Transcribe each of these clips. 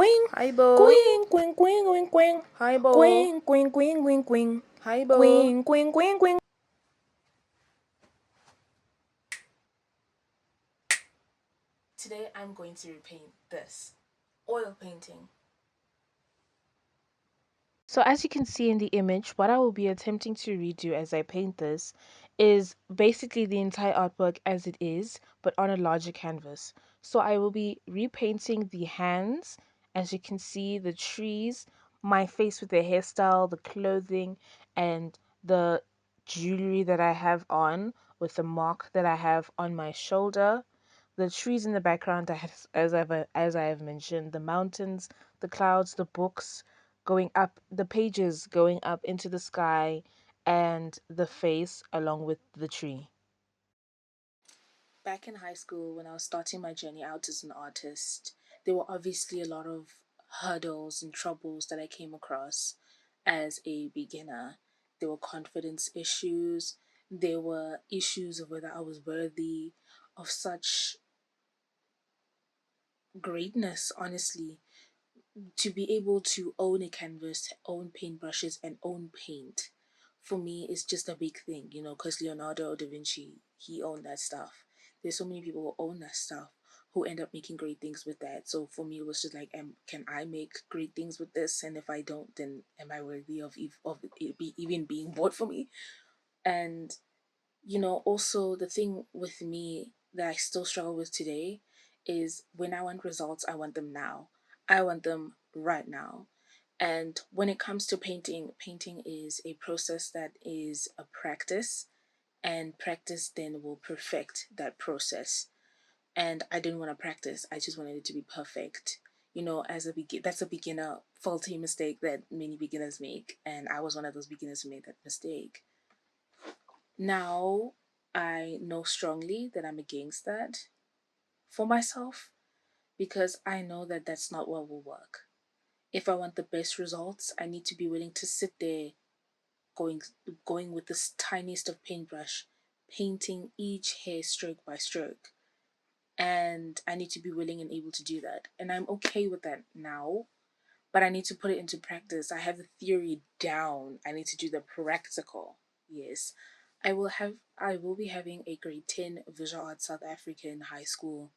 quing. Hi, Bo. Quing, quing, quing, quing, quing. Hi, Bo. Quing, quing, quing, quing, quing. Hi, Bo. Quing, quing, quing, quing. Today I'm going to repaint this. Oil painting. So as you can see in the image, what I will be attempting to redo as I paint this is basically the entire artwork as it is, but on a larger canvas. So I will be repainting the hands, as you can see, the trees, my face with the hairstyle, the clothing, and the jewelry that I have on with the mark that I have on my shoulder. The trees in the background, as I have mentioned, the mountains, the clouds, the books going up, the pages going up into the sky, and the face along with the tree. Back in high school, when I was starting my journey out as an artist, there were obviously a lot of hurdles and troubles that I came across as a beginner. There were confidence issues, there were issues of whether I was worthy of such greatness, honestly. To be able to own a canvas, own paintbrushes, and own paint, for me, is just a big thing, because Leonardo da Vinci, he owned that stuff. There's so many people who own that stuff who end up making great things with that. So for me, it was just like, can I make great things with this? And if I don't, then am I worthy of it even being bought for me? And also the thing with me that I still struggle with today is when I want results, I want them now. I want them right now. And when it comes to painting, painting is a process that is a practice, and practice then will perfect that process. And I didn't want to practice, I just wanted it to be perfect. As that's a beginner faulty mistake that many beginners make, and I was one of those beginners who made that mistake. Now I know strongly that I'm against that for myself, because I know that that's not what will work. If I want the best results, I need to be willing to sit there going going with this tiniest of paintbrush, painting each hair stroke by stroke. And I need to be willing and able to do that. And I'm okay with that now, but I need to put it into practice. I have the theory down. I need to do the practical. Yes. I will be having a grade 10 visual arts South African high school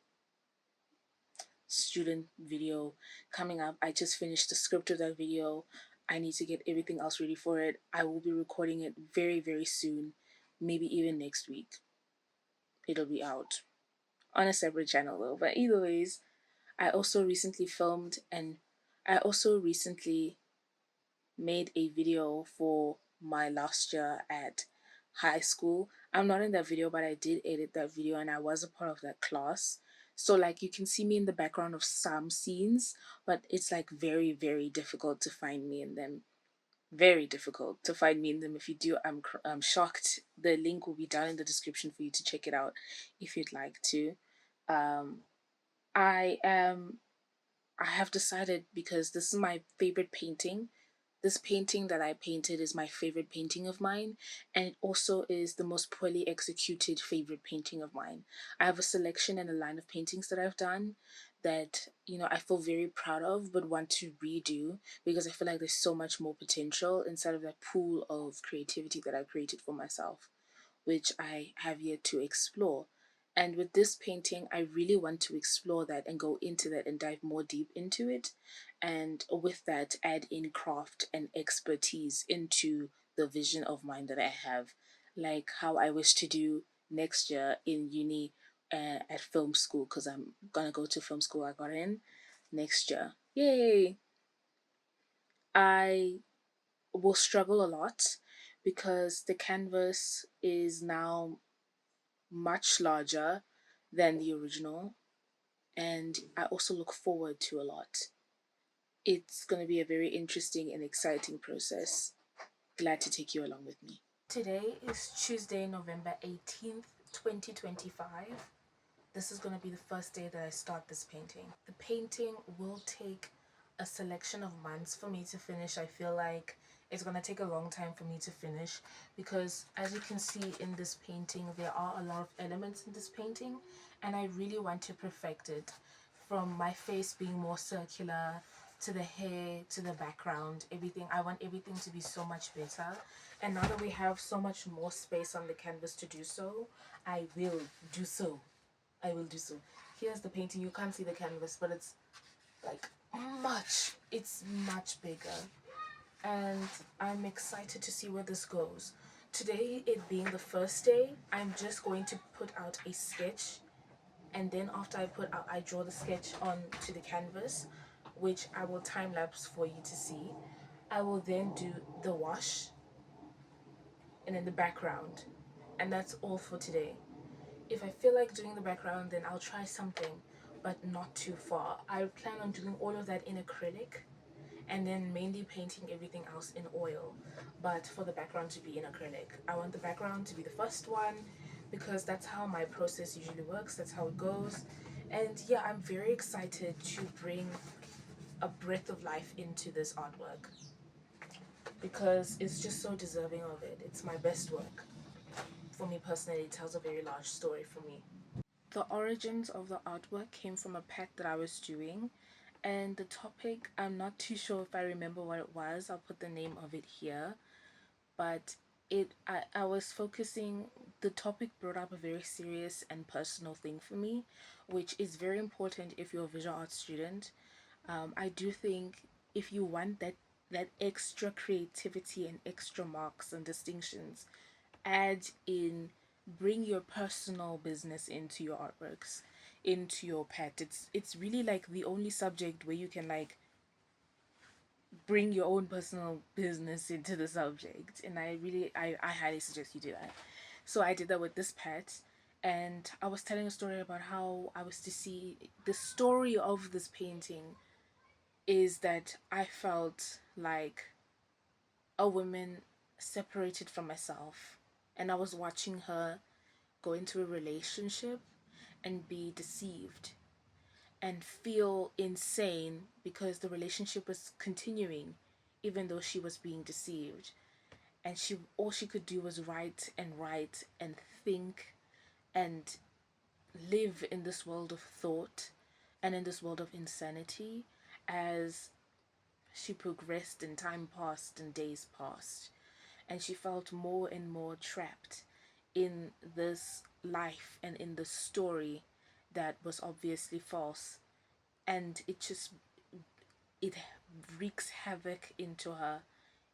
student video coming up. I just finished the script of that video. I need to get everything else ready for it. I will be recording it very, very soon, maybe even next week. It'll be out on a separate channel though. But either ways, I also recently filmed, and I also recently made a video for my last year at high school. I'm not in that video, but I did edit that video and I was a part of that class. So like you can see me in the background of some scenes, but it's like very, very difficult to find me in them. Very difficult to find me in them. If you do, I'm shocked. The link will be down in the description for you to check it out if you'd like to. Um, I am I have decided, because this is my favorite painting. This painting that I painted is my favorite painting of mine, and it also is the most poorly executed favorite painting of mine. I have a selection and a line of paintings that I've done that, I feel very proud of but want to redo, because I feel like there's so much more potential inside of that pool of creativity that I created for myself, which I have yet to explore. And with this painting, I really want to explore that and go into that and dive more deep into it. And with that, add in craft and expertise into the vision of mine that I have, like how I wish to do next year in uni, at film school, because I'm gonna go to film school. I got in next year. Yay! I will struggle a lot because the canvas is now much larger than the original, and I also look forward to a lot. It's going to be a very interesting and exciting process. Glad to take you along with me. Today is Tuesday, November 18th, 2025. This is going to be the first day that I start this painting. The painting will take a selection of months for me to finish. I feel like it's going to take a long time for me to finish, because as you can see in this painting, there are a lot of elements in this painting and I really want to perfect it. from my face being more circular to the hair to the background, everything. I want everything to be so much better. And now that we have so much more space on the canvas to do so, I will do so. I will do so. Here's the painting. You can't see the canvas, but it's like it's much bigger. And I'm excited to see where this goes. Today, it being the first day, I'm just going to put out a sketch, and then after I draw the sketch onto the canvas, which I will time lapse for you to see. I will then do the wash and then the background, and that's all for today. If I feel like doing the background, then I'll try something, but not too far. I plan on doing all of that in acrylic and then mainly painting everything else in oil, but for the background to be in acrylic. I want the background to be the first one because that's how my process usually works, that's how it goes. And yeah, I'm very excited to bring a breath of life into this artwork because it's just so deserving of it. It's my best work. For me personally, it tells a very large story for me. The origins of the artwork came from a pet that I was doing, and the topic, I'm not too sure if I remember what it was. I'll put the name of it here, but I was focusing, the topic brought up a very serious and personal thing for me, which is very important if you're a visual arts student. I do think if you want that extra creativity and extra marks and distinctions, add in, bring your personal business into your artworks, into your pet. It's really like the only subject where you can like bring your own personal business into the subject, and I highly suggest you do that. So I did that with this pet, and I was telling a story about how I was to see the story of this painting is that I felt like a woman separated from myself, and I was watching her go into a relationship and be deceived and feel insane because the relationship was continuing even though she was being deceived, and she all she could do was write and think and live in this world of thought and in this world of insanity as she progressed and time passed and days passed, and she felt more and more trapped in this life and in the story that was obviously false, and it wreaks havoc into her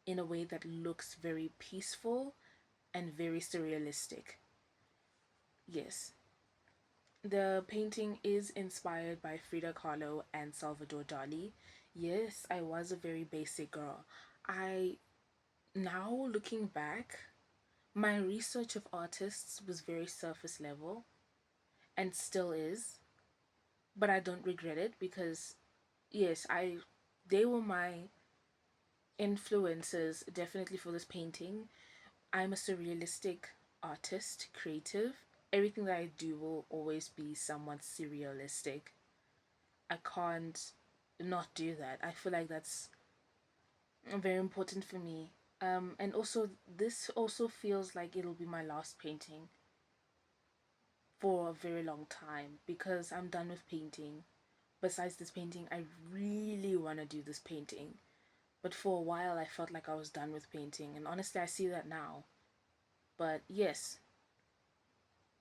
in a way that looks very peaceful and very surrealistic. Yes, the painting is inspired by Frida Kahlo and Salvador Dali. Yes, I was a very basic girl. I Now looking back, my research of artists was very surface level and still is, but I don't regret it because yes, I they were my influences definitely for this painting. I'm a surrealistic artist, creative. Everything that I do will always be somewhat surrealistic. I can't not do that. I feel like that's very important for me. And also, this also feels like it'll be my last painting for a very long time because I'm done with painting. Besides this painting, I really want to do this painting. But for a while, I felt like I was done with painting. And honestly, I see that now. But yes,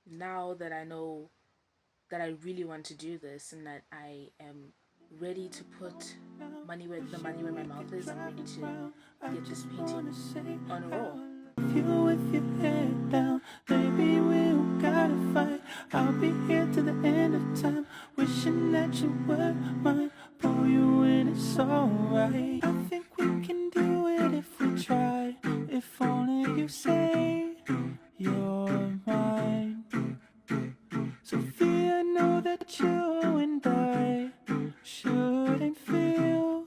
now that I know that I really want to do this and that I am ready to put money where my mouth is, I'm ready to get this painting on a roll. You with your head down, baby, we don't gotta fight. I'll be here to the end of time, wishing that you were mine. Pull you when it's alright. I think we can do it if we try. If only you say you're mine. Sophia, I know that you and I shouldn't feel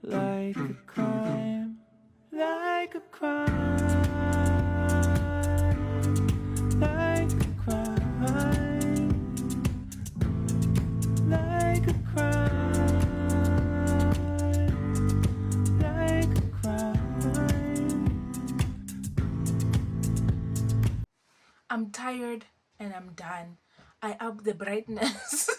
like a crime, like a crime, like a crime, like a crime, like a crime. I'm tired and I'm done. I up the brightness.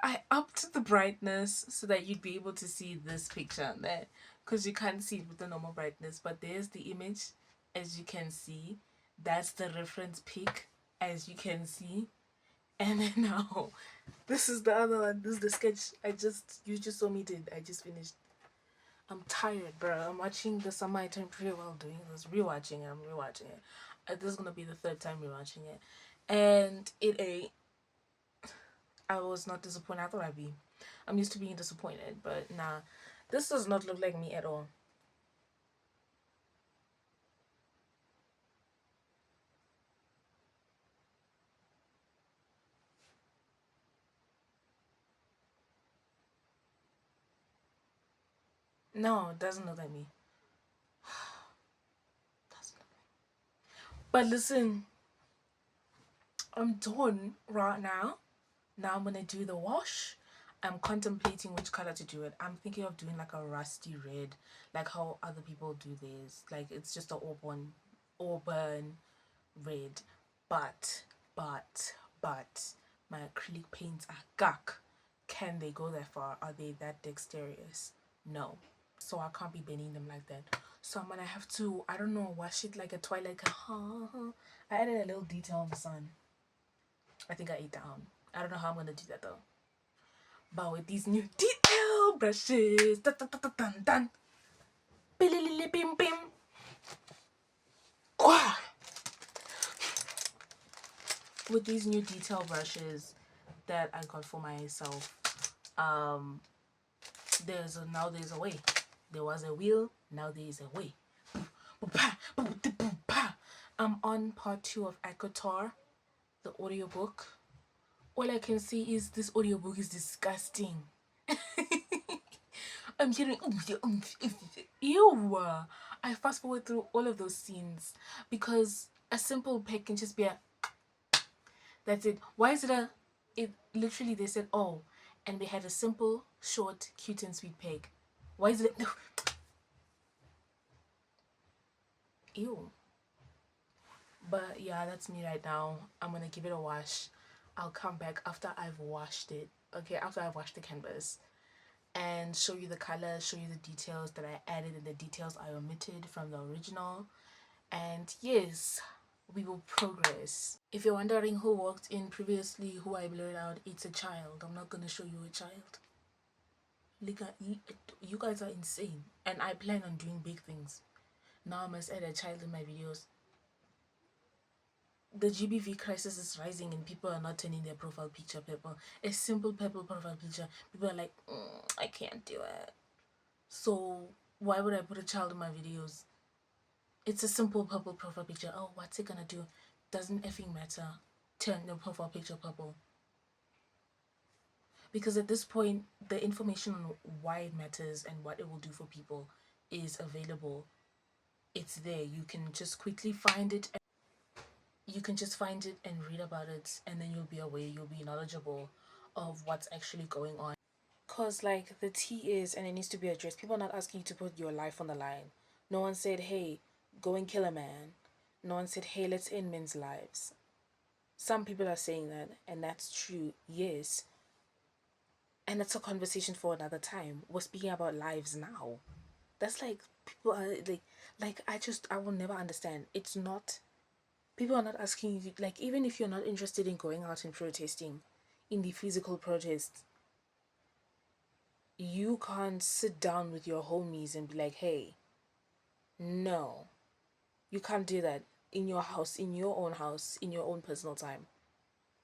I upped the brightness so that you'd be able to see this picture on there, because you can't see it with the normal brightness. But there's the image, as you can see. That's the reference pic, as you can see. And then now, this is the other one. This is the sketch you just saw me did. I just finished. I'm tired, bro. I'm watching the Summer I Turned Pretty while doing this. Rewatching it. I'm rewatching it. This is gonna be the third time rewatching it. And I was not disappointed. I thought I'd be. I'm used to being disappointed, but nah. This does not look like me at all. No, it doesn't look like me. Doesn't look like. But listen, I'm done right now. Now I'm gonna do the wash. I'm contemplating which color to do it. I'm thinking of doing like a rusty red, like how other people do theirs. Like it's just a auburn red. But, but, my acrylic paints are gack. Can they go that far? Are they that dexterous? No. So I can't be bending them like that. So I'm gonna have to, I don't know, wash it like a twilight. I added a little detail on the sun. I think I ate down. I don't know how I'm gonna do that though. But with these new detail brushes, dun, dun, dun, dun, dun, bim, bim. With these new detail brushes that I got for myself, um, there's a way. There was a wheel, now there is a way. I'm on part 2 of Akatar, the audiobook. All I can say is this audiobook is disgusting. I'm hearing ew. I fast forward through all of those scenes because a simple peck can just be a that's it. Why is it a it literally they said oh and they had a simple, short, cute and sweet peg. Why is it ew? But yeah, that's me right now. I'm gonna give it a wash. I'll come back after I've washed it. Okay, after I've washed the canvas and show you the color, show you the details that I added and the details I omitted from the original. And yes, we will progress. If you're wondering who walked in previously, who I blurred out, it's a child. I'm not gonna show you a child. Like, you guys are insane. And I plan on doing big things. Now I must add a child in my videos. The GBV crisis is rising and people are not turning their profile picture purple. A simple purple profile picture. People are like, I can't do it. So why would I put a child in my videos? It's a simple purple profile picture. Oh, what's it gonna do? Doesn't effing matter. Turn the profile picture purple. Because at this point, the information on why it matters and what it will do for people is available. It's there. You can just quickly find it. You can just find it and read about it, and then you'll be aware. You'll be knowledgeable of what's actually going on. Cause like the tea is, and it needs to be addressed. People are not asking you to put your life on the line. No one said, "Hey, go and kill a man." No one said, "Hey, let's end men's lives." Some people are saying that, and that's true. Yes, and it's a conversation for another time. We're speaking about lives now. That's like people are I will never understand. It's not people are not asking you like even if you're not interested in going out and protesting, in the physical protest, you can't sit down with your homies and be like, hey, no, you can't do that in your house, in your own house, in your own personal time.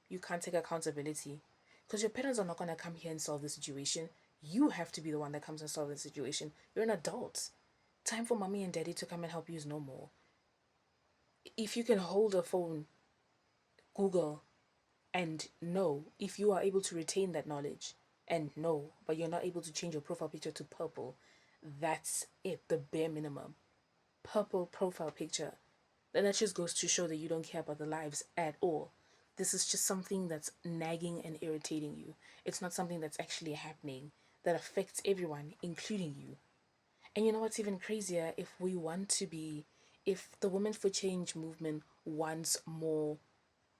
You can't take accountability because your parents are not going to come here and solve the situation. You have to be the one that comes and solve the situation. You're an adult. Time for mommy and daddy to come and help you is no more. If you can hold a phone, Google, and know if you are able to retain that knowledge and know, but you're not able to change your profile picture to purple, that's it, the bare minimum. Purple profile picture. Then that just goes to show that you don't care about the lives at all. This is just something that's nagging and irritating you. It's not something that's actually happening that affects everyone, including you. And you know what's even crazier? If the Women for Change movement wants more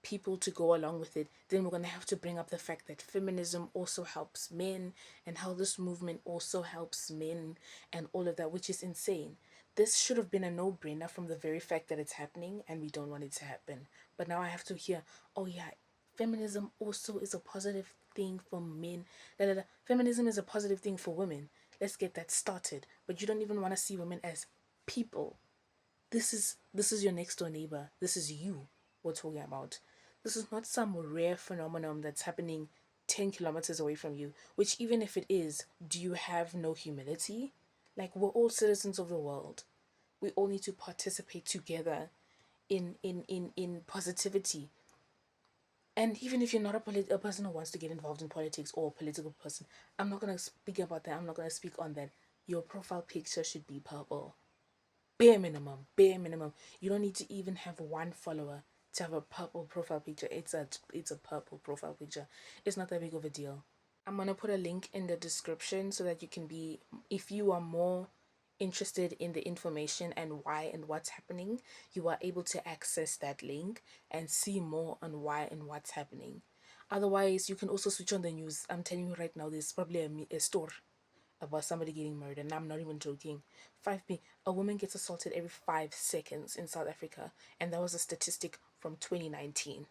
people to go along with it, then we're going to have to bring up the fact that feminism also helps men and how this movement also helps men and all of that, which is insane. This should have been a no brainer from the very fact that it's happening and we don't want it to happen. But now I have to hear, oh yeah, feminism also is a positive thing for men. Da, da, da. Feminism is a positive thing for women. Let's get that started. But you don't even want to see women as people. This is your next door neighbor. This is you we're talking about. This is not some rare phenomenon that's happening 10 kilometers away from you, which, even if it is, do you have no humility? Like, we're all citizens of the world. We all need to participate together in positivity. And even if you're not a person who wants to get involved in politics or a political person, I'm not going to speak about that. I'm not going to speak on that. Your profile picture should be purple. Bare minimum, bare minimum. You don't need to even have one follower to have a purple profile picture. It's a purple profile picture. It's not that big of a deal. I'm gonna put a link in the description so that you can be, if you are more interested in the information and why and what's happening, you are able to access that link and see more on why and what's happening. Otherwise, you can also switch on the news. I'm telling you right now, there's probably a story about somebody getting murdered, and I'm not even joking. A woman gets assaulted every 5 seconds in South Africa, and that was a statistic from 2019.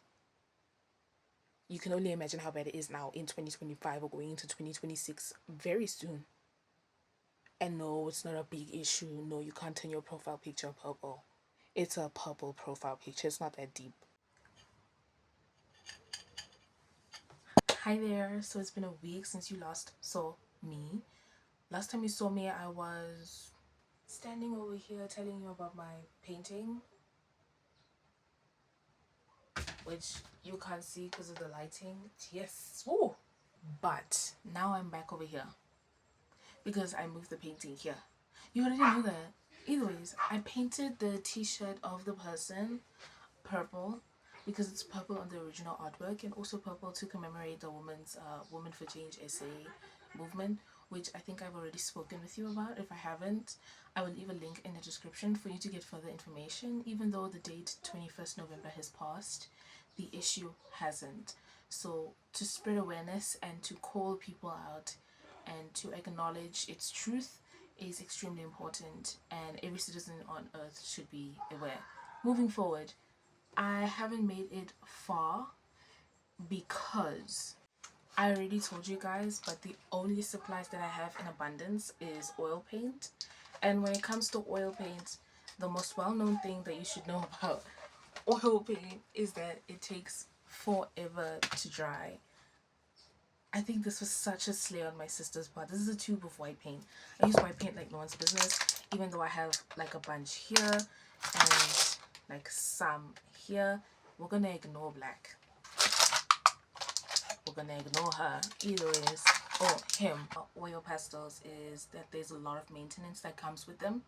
You can only imagine how bad it is now in 2025 or going into 2026 very soon. And no, it's not a big issue. No, you can't turn your profile picture purple. It's a purple profile picture. It's not that deep. Hi there. So it's been a week since you last saw me. Last time you saw me, I was standing over here telling you about my painting, which you can't see because of the lighting. Yes. Woo! But now I'm back over here because I moved the painting here. You already knew that. Either ways, I painted the t-shirt of the person purple because it's purple on the original artwork, and also purple to commemorate the Women for Change SA movement, which I think I've already spoken with you about. If I haven't, I will leave a link in the description for you to get further information. Even though the date 21st November has passed, the issue hasn't. So to spread awareness and to call people out and to acknowledge its truth is extremely important, and every citizen on earth should be aware. Moving forward, I haven't made it far because I already told you guys, but the only supplies that I have in abundance is oil paint. And when it comes to oil paint, the most well-known thing that you should know about oil paint is that it takes forever to dry. I think this was such a slay on my sister's part. This is a tube of white paint. I use white paint like no one's business, even though I have like a bunch here and like some here. We're gonna ignore black. We're gonna ignore her. Either is, or him. Oil pastels is that there's a lot of maintenance that comes with them.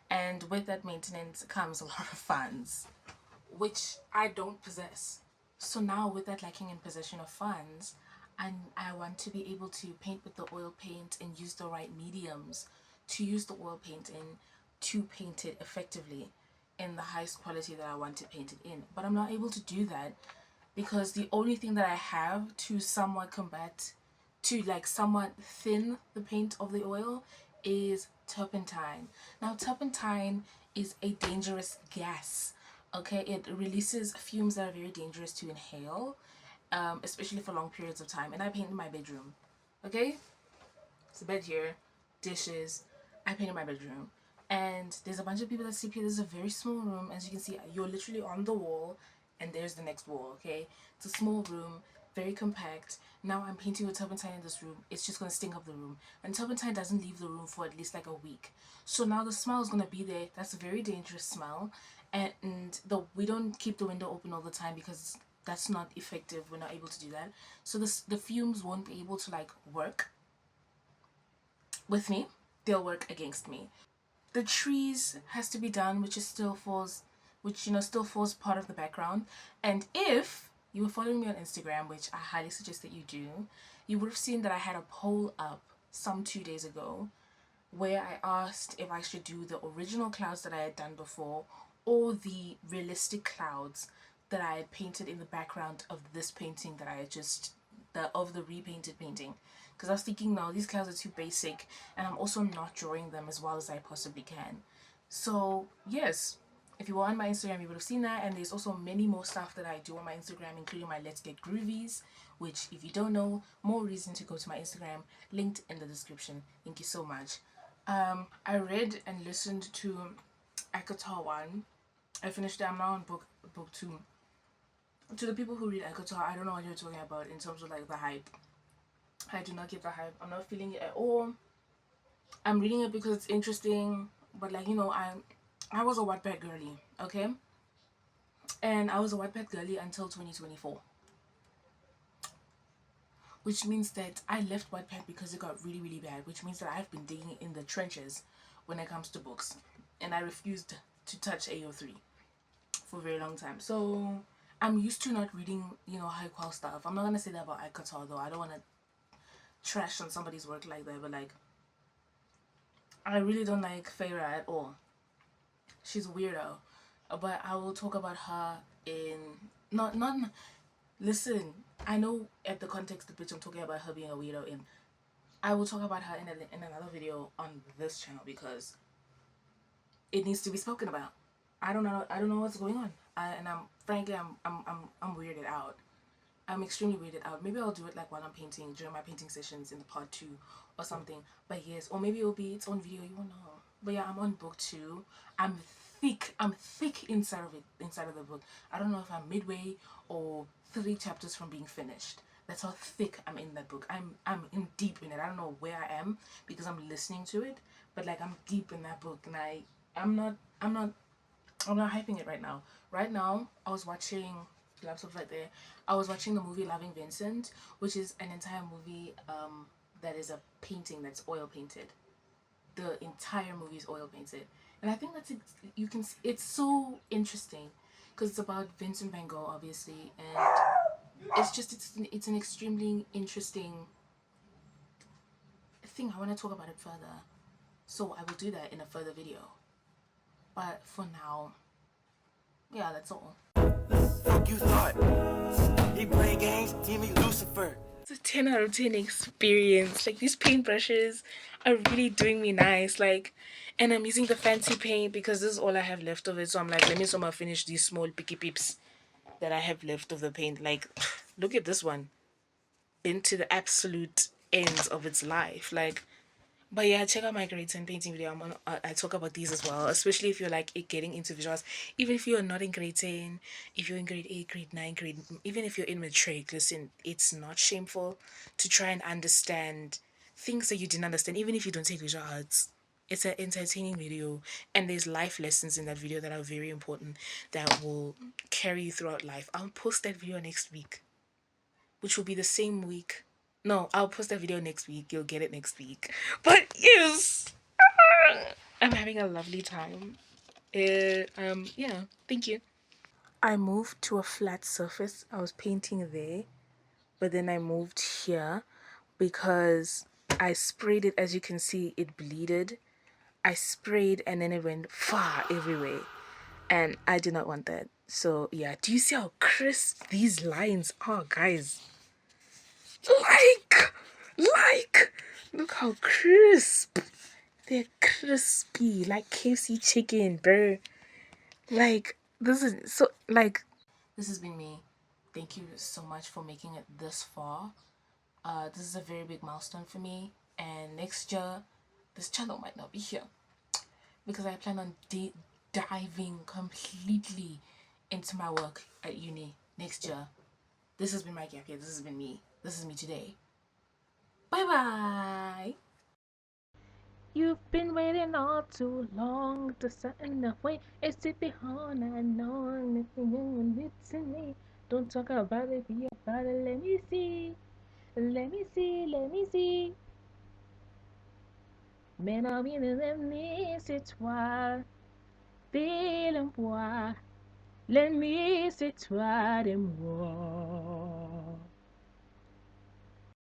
And with that maintenance comes a lot of funds, which I don't possess. So now, with that lacking in possession of funds, I want to be able to paint with the oil paint and use the right mediums to use the oil paint in to paint it effectively in the highest quality that I want to paint it in. But I'm not able to do that because the only thing that I have to somewhat combat, to like somewhat thin the paint of the oil, is turpentine. Now, turpentine is a dangerous gas. Okay, it releases fumes that are very dangerous to inhale, especially for long periods of time. And I paint in my bedroom. Okay, it's a bed here, dishes. I paint in my bedroom. And there's a bunch of people that sleep here. This is a very small room. As you can see, you're literally on the wall, and there's the next wall, okay? It's a small room, very compact. Now I'm painting with turpentine in this room. It's just going to stink up the room. And turpentine doesn't leave the room for at least like a week. So now the smell is going to be there. That's a very dangerous smell. And we don't keep the window open all the time because that's not effective. We're not able to do that. So the fumes won't be able to like work with me. They'll work against me. The trees has to be done, which is still falls, which still falls part of the background. And if you were following me on Instagram, which I highly suggest that you do, you would have seen that I had a poll up some 2 days ago where I asked if I should do the original clouds that I had done before or the realistic clouds that I had painted in the background of this painting that I had just the repainted painting, because I was thinking, no, these clouds are too basic, and I'm also not drawing them as well as I possibly can. So yes, if you were on my Instagram, you would have seen that. And there's also many more stuff that I do on my Instagram, including my Let's Get Groovies, which, if you don't know, more reason to go to my Instagram, linked in the description. Thank you so much. I read and listened to Akatar 1. I finished it. I'm now on book 2. To the people who read Akatar, I don't know what you're talking about in terms of like the hype. I do not get the hype. I'm not feeling it at all. I'm reading it because it's interesting, but like, I was a Wattpad girly, okay? And I was a Wattpad girly until 2024, which means that I left Wattpad because it got really, really bad, which means that I've been digging in the trenches when it comes to books. And I refused to touch AO3 for a very long time. So I'm used to not reading, high quality stuff. I'm not gonna say that about Akatar though. I don't wanna trash on somebody's work like that, but like I really don't like Feyre at all. She's a weirdo. But I will talk about her in not listen, I know at the context of which I'm talking about her being a weirdo in, I will talk about her in another video on this channel because it needs to be spoken about. I don't know what's going on. And I'm frankly I'm weirded out. I'm extremely weirded out. Maybe I'll do it like while I'm painting during my painting sessions in the part 2 or something. But yes, or maybe it'll be its own video. You won't know. But yeah, I'm on book 2. I'm thick. I'm thick inside of it. Inside of the book. I don't know if I'm midway or 3 chapters from being finished. That's how thick I'm in that book. I'm in deep in it. I don't know where I am because I'm listening to it. But like I'm deep in that book, and I'm not I'm not I'm not hyping it right now. Right now, I was watching laptop right there. I was watching the movie Loving Vincent, which is an entire movie that is a painting that's oil painted. The entire movie is oil painted, and I think that's you can. It's so interesting because it's about Vincent Van Gogh, obviously, and it's an extremely interesting thing. I want to talk about it further, so I will do that in a further video. But for now, yeah, that's all. Fuck you thought. He playing games, Timmy Lucifer. It's a 10 out of 10 experience. Like, these paintbrushes are really doing me nice. Like, and I'm using the fancy paint because this is all I have left of it. So I'm like, let me somehow finish these small picky peeps that I have left of the paint. Like, look at this one. Been to the absolute ends of its life. Like, but yeah, check out my grades and painting video. I talk about these as well, especially if you're like getting into visuals. Even if you're not in grade 10, if you're in grade 8, grade 9, even if you're in matric, listen, it's not shameful to try and understand things that you didn't understand, even if you don't take visual arts. It's an entertaining video, and there's life lessons in that video that are very important that will carry you throughout life. I'll post that video next week, which will be the same week. No, I'll post that video next week. You'll get it next week. But yes, I'm having a lovely time. Yeah, thank you. I moved to a flat surface. I was painting there, but then I moved here because I sprayed it. As you can see, it bleeded. I sprayed and then it went far everywhere, and I did not want that. So yeah, do you see how crisp these lines are, guys? Like, look how crisp. They're crispy, like KFC chicken, bro. Like, this is so, like. This has been me. Thank you so much for making it this far. This is a very big milestone for me. And next year, this channel might not be here because I plan on diving completely into my work at uni next year. This has been my gap year. This has been me. This is me today. Bye bye. You've been waiting all too long to something to wait. It's it behind I know anything you listen me. Don't talk about it, be about it. Let me see. Let me see, let me see. Mais non, bien aimé, c'est toi. Fais-le moi. Let me, c'est toi de moi.